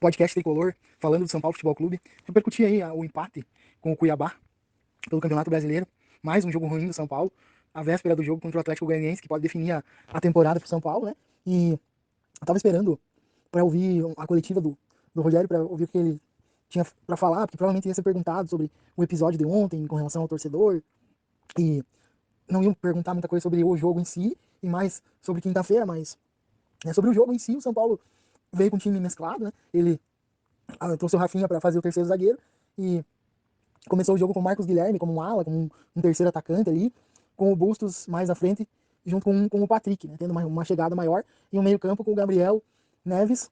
podcast tricolor, falando do São Paulo Futebol Clube. Repercutir aí o empate com o Cuiabá pelo Campeonato Brasileiro. Mais um jogo ruim do São Paulo. A véspera do jogo contra o Atlético Goianiense, que pode definir a temporada pro São Paulo, né? E eu tava esperando para ouvir a coletiva do Rogério, para ouvir o que ele tinha para falar, porque provavelmente ia ser perguntado sobre o episódio de ontem com relação ao torcedor. E não iam perguntar muita coisa sobre o jogo em si, e mais sobre quinta-feira, mas sobre o jogo em si, o São Paulo veio com um time mesclado, né? Ele trouxe o Rafinha para fazer o terceiro zagueiro e começou o jogo com o Marcos Guilherme como um ala, como um terceiro atacante ali, com o Bustos mais à frente, junto com o Patrick, né? Tendo uma chegada maior, e um meio campo com o Gabriel Neves,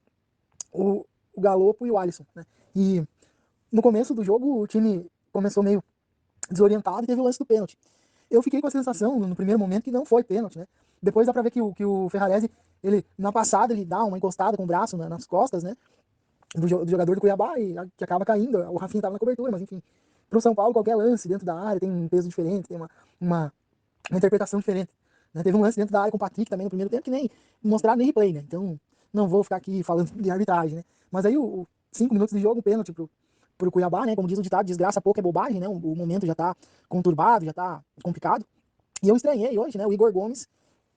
o Galopo e o Alisson, né? E no começo do jogo o time começou meio desorientado e teve o lance do pênalti. Eu fiquei com a sensação no primeiro momento que não foi pênalti, né? Depois dá pra ver que o Ferrarese, ele na passada ele dá uma encostada com o braço nas costas, né? Do jogador do Cuiabá e que acaba caindo. O Rafinha estava na cobertura, mas enfim. Para o São Paulo, qualquer lance dentro da área tem um peso diferente, tem uma, uma interpretação diferente. Né? Teve um lance dentro da área com o Patrick também no primeiro tempo que nem mostraram nem replay, né? Então não vou ficar aqui falando de arbitragem, né? Mas aí, 5 minutos de jogo, pênalti pro Cuiabá, né? Como diz o ditado, desgraça pouco é bobagem, né? O momento já tá conturbado, já tá complicado. E eu estranhei hoje, né? O Igor Gomes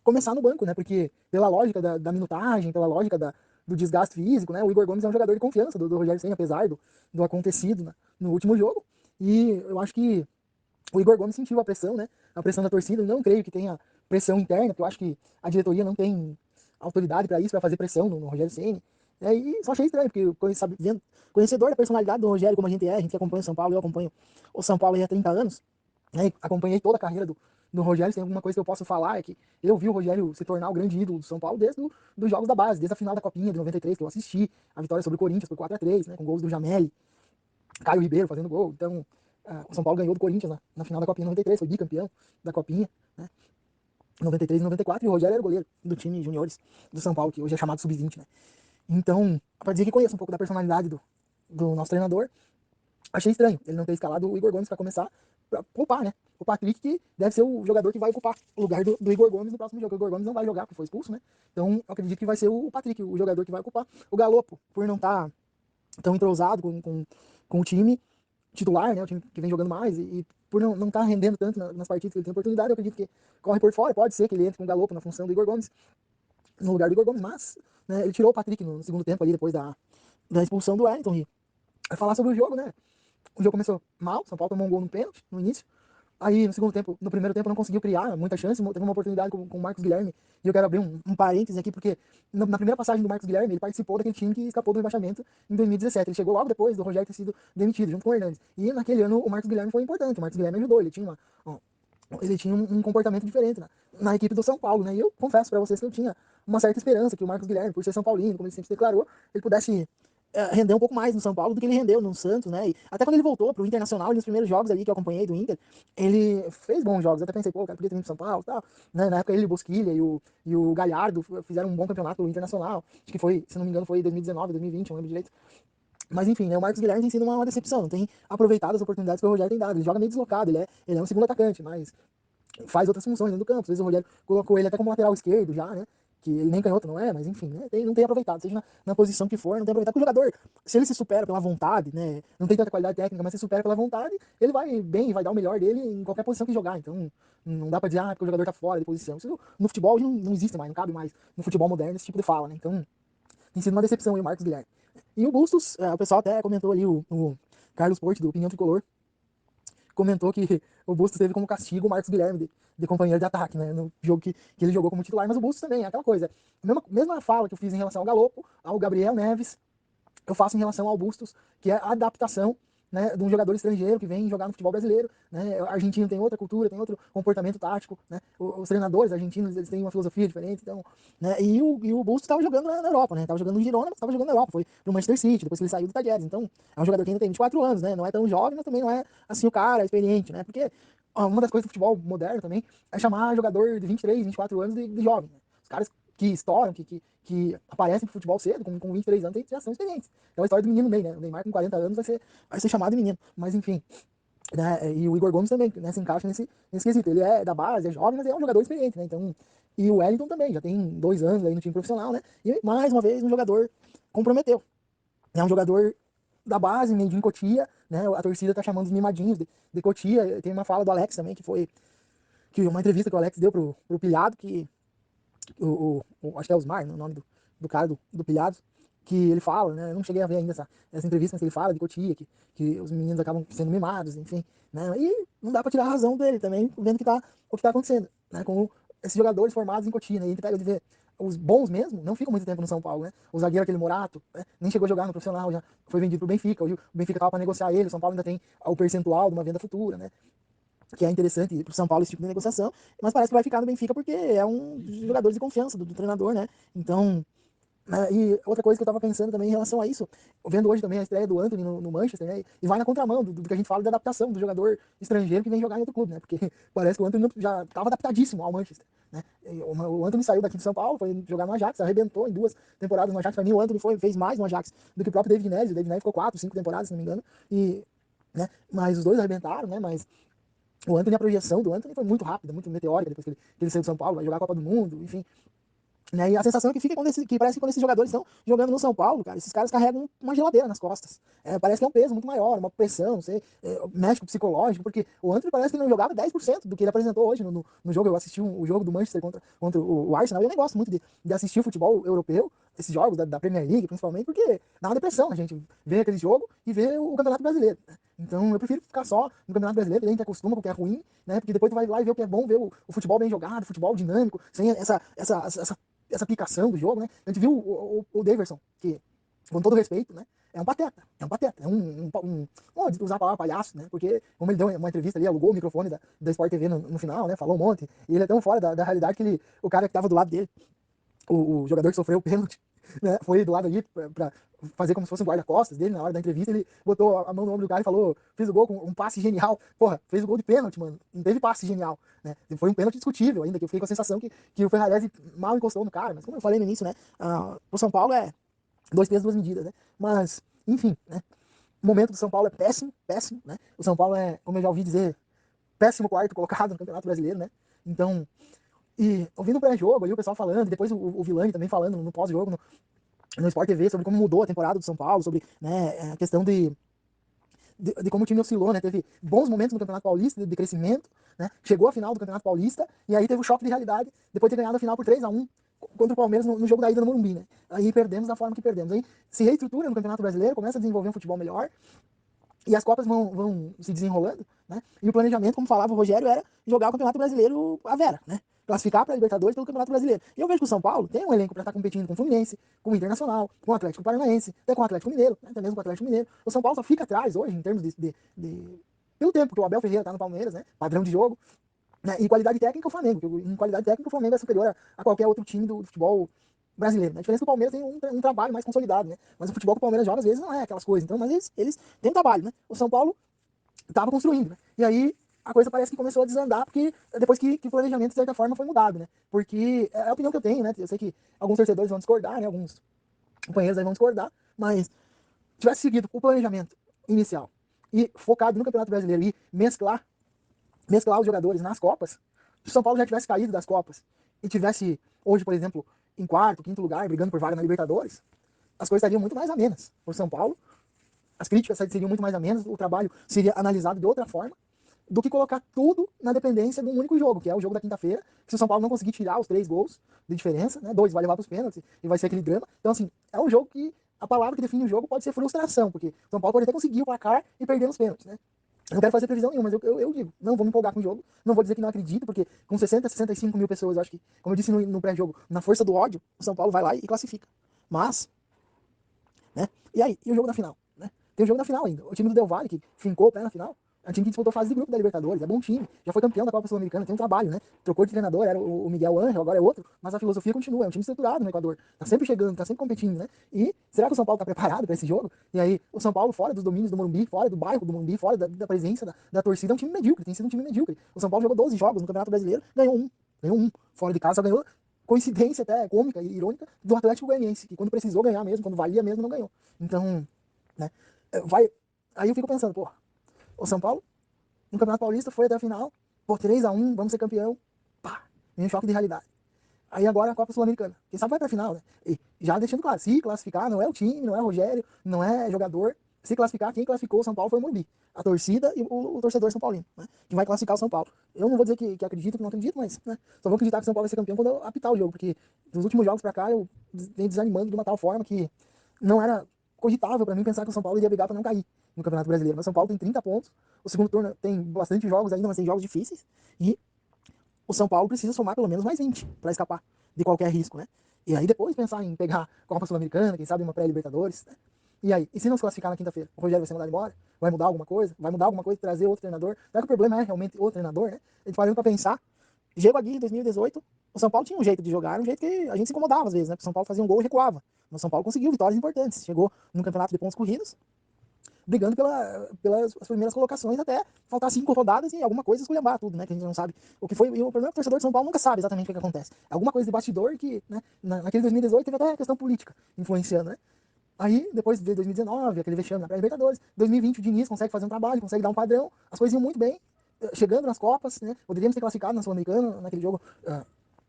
começar no banco, né? Porque pela lógica da minutagem, pela lógica do desgaste físico, né? O Igor Gomes é um jogador de confiança do Rogério Ceni, apesar do acontecido no último jogo. E eu acho que o Igor Gomes sentiu a pressão, né? A pressão da torcida. Não creio que tenha pressão interna, porque eu acho que a diretoria não tem autoridade para isso, para fazer pressão no Rogério Ceni. E só achei estranho, porque conhecedor da personalidade do Rogério, como a gente que acompanha o São Paulo, eu acompanho o São Paulo há 30 anos, né? Acompanhei toda a carreira do Rogério. Se tem alguma coisa que eu posso falar é que eu vi o Rogério se tornar o grande ídolo do São Paulo desde dos jogos da base, desde a final da Copinha de 93, que eu assisti, a vitória sobre o Corinthians por 4-3, né, com gols do Jameli, Caio Ribeiro fazendo gol. Então, o São Paulo ganhou do Corinthians na final da Copinha 93, foi bicampeão da Copinha, né, 93 e 94, e o Rogério era o goleiro do time juniores do São Paulo, que hoje é chamado Sub-20, né. Então, para dizer que conheço um pouco da personalidade do nosso treinador, achei estranho ele não ter escalado o Igor Gomes para começar, pra poupar, né? O Patrick, que deve ser o jogador que vai ocupar o lugar do Igor Gomes no próximo jogo. O Igor Gomes não vai jogar porque foi expulso, né? Então, eu acredito que vai ser o Patrick, o jogador que vai ocupar. O Galopo, por não estar tão entrosado com o time titular, né? O time que vem jogando mais, e por não estar rendendo tanto nas partidas que ele tem oportunidade, eu acredito que corre por fora. Pode ser que ele entre com o Galopo na função do Igor Gomes, no lugar do Igor Gomes, mas né, ele tirou o Patrick no segundo tempo ali, depois da expulsão do Wellington. E vai falar sobre o jogo, né? O jogo começou mal, São Paulo tomou um gol no pênalti no início. Aí no segundo tempo, no primeiro tempo não conseguiu criar muita chance, teve uma oportunidade com o Marcos Guilherme. E eu quero abrir um parêntese aqui, porque na primeira passagem do Marcos Guilherme, ele participou daquele time que escapou do rebaixamento em 2017. Ele chegou logo depois do Rogério ter sido demitido, junto com o Hernandes. E naquele ano o Marcos Guilherme foi importante, o Marcos Guilherme ajudou, ele tinha um comportamento diferente na equipe do São Paulo, né? E eu confesso para vocês que eu tinha uma certa esperança que o Marcos Guilherme, por ser São Paulino, como ele sempre se declarou, ele pudesse render um pouco mais no São Paulo do que ele rendeu no Santos, né? E até quando ele voltou pro Internacional, nos primeiros jogos ali que eu acompanhei do Inter, ele fez bons jogos. Eu até pensei, pô, o cara podia ter vindo pro São Paulo e tal. Né? Na época ele, o Bosquilha e o Galhardo fizeram um bom campeonato no Internacional. Acho que foi, se não me engano, foi 2019, 2020, não lembro direito. Mas enfim, né, o Marcos Guilherme tem sido uma decepção, não tem aproveitado as oportunidades que o Rogério tem dado. Ele joga meio deslocado, ele é um segundo atacante, mas faz outras funções dentro do campo. Às vezes o Rogério colocou ele até como lateral esquerdo já, né? Que ele nem canhoto não é, mas enfim, né? Não tem aproveitado, seja na posição que for, não tem aproveitado. Porque o jogador, se ele se supera pela vontade, né? Não tem tanta qualidade técnica, mas se supera pela vontade, ele vai bem, vai dar o melhor dele em qualquer posição que jogar. Então, não dá pra dizer, porque o jogador tá fora de posição. Isso no futebol hoje não existe mais, não cabe mais no futebol moderno esse tipo de fala, né? Então, tem sido uma decepção aí o Marcos Guilherme. E o Bustos, o pessoal até comentou ali, o Carlos Porte, do Opinião Tricolor, comentou que o Bustos teve como castigo o Marcos Guilherme de companheiro de ataque, né? No jogo que ele jogou como titular, mas o Bustos também, é aquela coisa. Mesma fala que eu fiz em relação ao Galopo, ao Gabriel Neves, eu faço em relação ao Bustos, que é a adaptação, né, de um jogador estrangeiro que vem jogar no futebol brasileiro, né? O argentino tem outra cultura, tem outro comportamento tático, né? Os treinadores argentinos, eles têm uma filosofia diferente, então, né? E o Bustos estava jogando na Europa, né? Estava jogando no Girona, mas estava jogando na Europa, foi pro Manchester City, depois que ele saiu do Talheres. Então, é um jogador que ainda tem 24 anos, né? Não é tão jovem, mas também não é assim o cara experiente, né? Porque uma das coisas do futebol moderno também é chamar jogador de 23, 24 anos de jovem, né? Os caras que estouram, que aparecem pro futebol cedo, com 23 anos, já são experientes. É a história do menino Ney, né? O Neymar com 40 anos vai ser chamado de menino. Mas enfim, né? E o Igor Gomes também, né, se encaixa nesse quesito. Ele é da base, é jovem, mas é um jogador experiente, né? Então, e o Wellington também, já tem 2 anos aí no time profissional, né? E mais uma vez um jogador comprometeu. É um jogador da base, meio de Cotia, né? A torcida tá chamando os mimadinhos de Cotia. Tem uma fala do Alex também, que uma entrevista que o Alex deu pro Pilhado, que acho que é Osmar, né, o nome do cara do Pilhado, que ele fala, né? Eu não cheguei a ver ainda essa entrevista, mas que ele fala de Cotia, que os meninos acabam sendo mimados, enfim, né? E não dá pra tirar a razão dele também, vendo o que tá acontecendo, né? Com esses jogadores formados em Cotia, né? E a gente pega de ver os bons mesmo, não ficam muito tempo no São Paulo, né? O zagueiro, aquele Morato, né? Nem chegou a jogar no profissional, já foi vendido pro Benfica. Hoje o Benfica tava pra negociar ele, o São Paulo ainda tem o percentual de uma venda futura, né? Que é interessante para o São Paulo esse tipo de negociação, mas parece que vai ficar no Benfica porque é um dos jogadores de confiança do treinador, né? Então, né, e outra coisa que eu estava pensando também em relação a isso, vendo hoje também a estreia do Antony no Manchester, né? E vai na contramão do que a gente fala da adaptação do jogador estrangeiro que vem jogar em outro clube, né? Porque parece que o Antony já estava adaptadíssimo ao Manchester, né? O Antony saiu daqui de São Paulo, foi jogar no Ajax, arrebentou em 2 temporadas no Ajax. Para mim, o Antony fez mais no Ajax do que o próprio David Neres. O David Neres ficou 4, 5 temporadas, se não me engano, e né? Mas os dois arrebentaram, né? Mas o Antony, a projeção do Antony foi muito rápida, muito meteórica depois que ele saiu do São Paulo, vai jogar a Copa do Mundo, enfim. Né? E a sensação é que fica que parece que quando esses jogadores estão jogando no São Paulo, cara, esses caras carregam uma geladeira nas costas. Parece que é um peso muito maior, uma pressão, não sei, mexe com o psicológico, porque o Antony parece que não jogava 10% do que ele apresentou hoje no jogo. Eu assisti o jogo do Manchester contra o Arsenal, e eu nem gosto muito de assistir o futebol europeu, esses jogos da Premier League, principalmente, porque dá uma depressão a gente ver aquele jogo e ver o Campeonato Brasileiro. Né? Então eu prefiro ficar só no Campeonato Brasileiro, a gente acostuma com o que é ruim, né? Porque depois tu vai lá e ver o que é bom, ver o futebol bem jogado, o futebol dinâmico, sem essa aplicação do jogo, né? A gente viu o Daverson, que, com todo respeito, né? É um pateta, não vou usar a palavra palhaço, né? Porque, como ele deu uma entrevista ali, alugou o microfone da Sport TV no final, né? Falou um monte, e ele é tão fora da realidade que o cara que tava do lado dele, o jogador que sofreu o pênalti, né? Foi do lado ali pra fazer como se fosse um guarda-costas dele na hora da entrevista. Ele botou a mão no ombro do cara e falou: fiz o gol com um passe genial. Porra, fez o gol de pênalti, mano. Não teve passe genial, né? Foi um pênalti discutível ainda, que eu fiquei com a sensação que o Ferrarese mal encostou no cara. Mas como eu falei no início, né? O São Paulo é 2 pesos, 2 medidas, né? Mas, enfim, né? O momento do São Paulo é péssimo, péssimo, né? O São Paulo é, como eu já ouvi dizer, péssimo quarto colocado no Campeonato Brasileiro, né? Então, e ouvindo o pré-jogo ali, o pessoal falando, e depois o Vilani também falando no pós-jogo, no Sport TV, sobre como mudou a temporada do São Paulo, sobre, né, a questão de como o time oscilou, né? Teve bons momentos no Campeonato Paulista de crescimento, né? Chegou à final do Campeonato Paulista e aí teve o choque de realidade depois de ter ganhado a final por 3-1 contra o Palmeiras no jogo da ida no Morumbi, né? Aí perdemos da forma que perdemos. Aí se reestrutura no Campeonato Brasileiro, começa a desenvolver um futebol melhor e as Copas vão se desenrolando, né? E o planejamento, como falava o Rogério, era jogar o Campeonato Brasileiro à vera, né? Classificar para a Libertadores pelo Campeonato Brasileiro. E eu vejo que o São Paulo tem um elenco para estar competindo com o Fluminense, com o Internacional, com o Atlético Paranaense, até com o Atlético Mineiro, né? Até mesmo com o Atlético Mineiro. O São Paulo só fica atrás hoje, em termos pelo tempo que o Abel Ferreira está no Palmeiras, né? Padrão de jogo, né? E qualidade técnica o Flamengo. Em qualidade técnica o Flamengo é superior a qualquer outro time do futebol brasileiro. Né? A diferença é que o Palmeiras tem um trabalho mais consolidado, né? Mas o futebol que o Palmeiras joga às vezes não é aquelas coisas. Então, mas eles têm um trabalho, né? O São Paulo estava construindo, né? E aí a coisa parece que começou a desandar porque depois que o planejamento de certa forma foi mudado, né? Porque é a opinião que eu tenho, né? Eu sei que alguns torcedores vão discordar, né? Alguns companheiros aí vão discordar, mas tivesse seguido o planejamento inicial e focado no Campeonato Brasileiro e mesclar os jogadores nas Copas, se o São Paulo já tivesse caído das Copas e tivesse hoje, por exemplo, em quarto, quinto lugar, brigando por vaga na Libertadores, as coisas estariam muito mais amenas por São Paulo, as críticas seriam muito mais amenas, o trabalho seria analisado de outra forma, do que colocar tudo na dependência de um único jogo, que é o jogo da quinta-feira. Se o São Paulo não conseguir tirar os 3 gols de diferença, né, 2 vai levar para os pênaltis e vai ser aquele drama. Então, assim, é um jogo que a palavra que define o jogo pode ser frustração, porque o São Paulo pode até conseguir o placar e perder nos pênaltis, né? Eu não quero fazer previsão nenhuma, mas eu digo, não vou me empolgar com o jogo, não vou dizer que não acredito, porque com 60, 65 mil pessoas, eu acho que, como eu disse no pré-jogo, na força do ódio, o São Paulo vai lá e classifica. Mas, né? E aí, e o jogo da final? Né? Tem o jogo da final ainda. O time do Del Valle, que fincou o pé na final, é um time que disputou fase de grupo da Libertadores, é bom time, já foi campeão da Copa Sul-Americana, tem um trabalho, né? Trocou de treinador, era o Miguel Angel, agora é outro, mas a filosofia continua, é um time estruturado no Equador, tá sempre chegando, tá sempre competindo, né? E será que o São Paulo tá preparado para esse jogo? E aí, o São Paulo, fora dos domínios do Morumbi, fora do bairro do Morumbi, fora da presença da torcida, é um time medíocre, tem sido um time medíocre. O São Paulo jogou 12 jogos no Campeonato Brasileiro, ganhou um, fora de casa só ganhou, coincidência até cômica e irônica, do Atlético Goianiense, que quando precisou ganhar mesmo, quando valia mesmo, não ganhou. Então, né? Vai, aí eu fico pensando, pô, o São Paulo, no Campeonato Paulista, foi até a final, pô, 3-1, vamos ser campeão, pá, vem um choque de realidade. Aí agora a Copa Sul-Americana. Quem sabe vai pra final, né? E já deixando claro, se classificar não é o time, não é o Rogério, não é jogador. Se classificar, quem classificou o São Paulo foi o Morumbi. A torcida e o torcedor São Paulino, né? Que vai classificar o São Paulo. Eu não vou dizer que acredito, que não acredito, mas né? Só vou acreditar que o São Paulo vai ser campeão quando eu apitar o jogo, porque dos últimos jogos pra cá eu venho desanimando de uma tal forma que não era cogitável pra mim pensar que o São Paulo iria brigar pra não cair no Campeonato Brasileiro. Mas o São Paulo tem 30 pontos, o segundo turno tem bastante jogos ainda, mas tem jogos difíceis, e o São Paulo precisa somar pelo menos mais 20 para escapar de qualquer risco, né? E aí depois pensar em pegar a Copa Sul-Americana, quem sabe uma pré-Libertadores, né? E aí, e se não se classificar na quinta-feira? O Rogério vai ser mandado embora? Vai mudar alguma coisa? Vai mudar alguma coisa e trazer outro treinador? Será que o problema é realmente o treinador, né? A gente parando pra pensar, Diego Aguirre em 2018, o São Paulo tinha um jeito de jogar, um jeito que a gente se incomodava às vezes, né? Porque o São Paulo fazia um gol e recuava. Mas o São Paulo conseguiu vitórias importantes. Chegou no campeonato de pontos corridos, brigando pelas primeiras colocações até faltar 5 rodadas e alguma coisa esculhambar tudo, né? Que a gente não sabe o que foi. E o problema é que o torcedor de São Paulo nunca sabe exatamente o que acontece. É alguma coisa de bastidor que, né, naquele 2018 teve até questão política influenciando, né? Aí, depois de 2019, aquele vexame na pré-Libertadores, 2020 o Diniz consegue fazer um trabalho, consegue dar um padrão, as coisas iam muito bem, chegando nas Copas, né? Poderíamos ter classificado na Sul-Americana, naquele jogo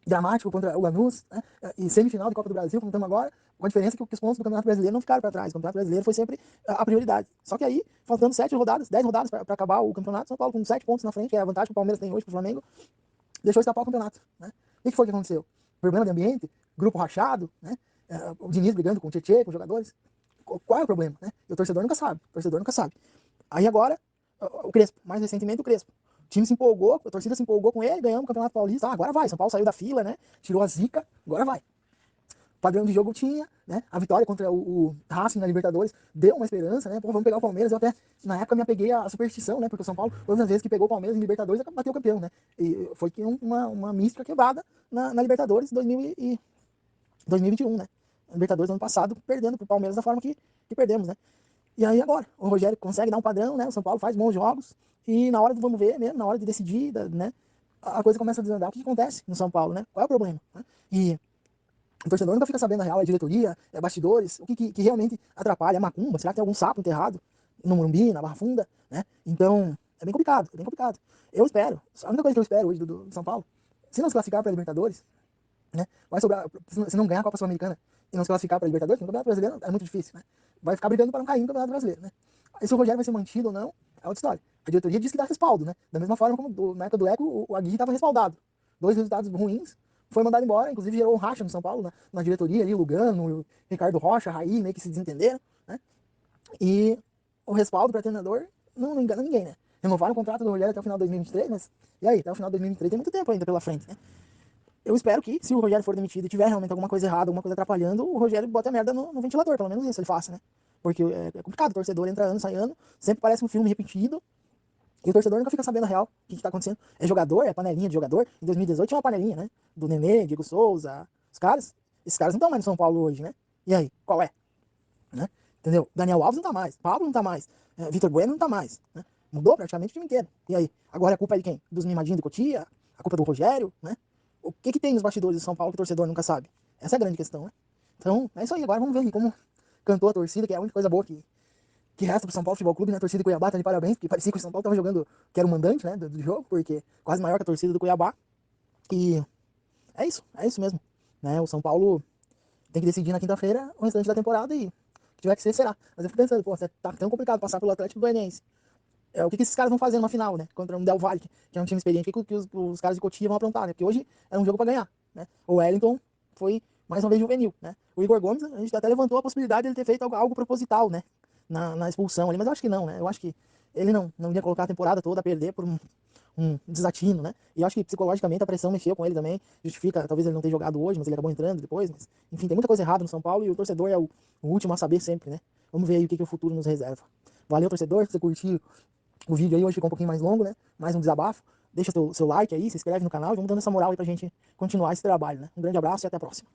dramático contra o Lanús, né? E semifinal de Copa do Brasil, como estamos agora, com a diferença que os pontos do Campeonato Brasileiro não ficaram para trás. O Campeonato Brasileiro foi sempre a prioridade. Só que aí, faltando 7 rodadas, 10 rodadas para acabar o campeonato, São Paulo com 7 pontos na frente, que é a vantagem que o Palmeiras tem hoje para o Flamengo, deixou escapar o campeonato, né? O que foi que aconteceu? Problema de ambiente, grupo rachado, né? O Diniz brigando com o Tietê, com os jogadores. Qual é o problema, né? E o torcedor nunca sabe, o torcedor nunca sabe. Aí agora, o Crespo, mais recentemente o Crespo. O time se empolgou, a torcida se empolgou com ele, ganhamos o Campeonato Paulista. Ah, agora vai. São Paulo saiu da fila, né? Tirou a zica, agora vai. O padrão de jogo tinha, né? A vitória contra o Racing na Libertadores deu uma esperança, né? Pô, vamos pegar o Palmeiras. Eu até, na época, me apeguei à superstição, né? Porque o São Paulo, todas as vezes que pegou o Palmeiras em Libertadores, bateu o campeão, né? E foi que uma mística quebrada na Libertadores 2021, né? A Libertadores ano passado, perdendo pro Palmeiras da forma que perdemos, né? E aí agora, o Rogério consegue dar um padrão, né? O São Paulo faz bons jogos e na hora do vamos ver mesmo, na hora de decidir, né? A coisa começa a desandar. O que acontece no São Paulo, né? Qual é o problema? Né? E o torcedor nunca fica sabendo a real, é diretoria, é bastidores, o que realmente atrapalha, é macumba, será que tem algum sapo enterrado no Morumbi, na Barra Funda, né? Então, é bem complicado, é bem complicado. Eu espero, a única coisa que eu espero hoje do São Paulo, se não se classificar para a Libertadores, né? Vai sobrar, se não ganhar a Copa Sul-Americana e não se classificar para a Libertadores, no Campeonato Brasileiro é muito difícil, né? Vai ficar brigando para não cair no Campeonato Brasileiro, né? Aí se o Rogério vai ser mantido ou não, é outra história. A diretoria diz que dá respaldo, né? Da mesma forma como na época do Eco, o Aguirre estava respaldado. 2 resultados ruins, foi mandado embora, inclusive gerou um racha no São Paulo, na diretoria ali, o Lugano, o Ricardo Rocha, Raí, meio que se desentenderam, né? E o respaldo para treinador não engana ninguém, né? Renovaram o contrato do Rogério até o final de 2023, mas e aí, até o final de 2023 tem muito tempo ainda pela frente, né? Eu espero que, se o Rogério for demitido e tiver realmente alguma coisa errada, alguma coisa atrapalhando, o Rogério bote a merda no ventilador, pelo menos isso ele faça, né? Porque é complicado, o torcedor entra ano, sai ano, sempre parece um filme repetido, e o torcedor nunca fica sabendo a real o que tá acontecendo. É jogador, é panelinha de jogador. Em 2018 tinha uma panelinha, né? Do Nenê, Diego Souza, os caras. Esses caras não estão mais no São Paulo hoje, né? E aí, qual é? Né? Entendeu? Daniel Alves não tá mais, Pablo não tá mais, Vitor Bueno não tá mais, né? Mudou praticamente o time inteiro. E aí, agora a culpa é de quem? Dos mimadinhos de Cotia? A culpa é do Rogério, né? O que tem nos bastidores do São Paulo que o torcedor nunca sabe? Essa é a grande questão, né? Então, é isso aí. Agora vamos ver como cantou a torcida, que é a única coisa boa que resta pro São Paulo Futebol Clube, né? A torcida do Cuiabá tá de parabéns, porque parecia que o São Paulo tava jogando, que era o mandante, né, do jogo, porque quase maior que a torcida do Cuiabá. E é isso mesmo, né? O São Paulo tem que decidir na quinta-feira o restante da temporada e o que tiver que ser, será. Mas eu fico pensando, pô, tá tão complicado passar pelo Atlético Goianiense. O que esses caras vão fazer numa final, né? Contra um Del Valle, que é um time experiente, o que os caras de Cotia vão aprontar, né? Porque hoje é um jogo pra ganhar, né? O Wellington foi mais uma vez juvenil, né? O Igor Gomes, a gente até levantou a possibilidade de ele ter feito algo proposital, né? Na expulsão ali, mas eu acho que não, né? Eu acho que ele não ia colocar a temporada toda a perder por um desatino, né? E eu acho que psicologicamente a pressão mexeu com ele também, justifica, talvez ele não tenha jogado hoje, mas ele acabou entrando depois, mas enfim, tem muita coisa errada no São Paulo e o torcedor é o último a saber sempre, né? Vamos ver aí o que o futuro nos reserva. Valeu, torcedor, se você curtiu o vídeo aí, hoje ficou um pouquinho mais longo, né? Mais um desabafo. Deixa seu like aí, se inscreve no canal e vamos dando essa moral aí pra gente continuar esse trabalho, né? Um grande abraço e até a próxima.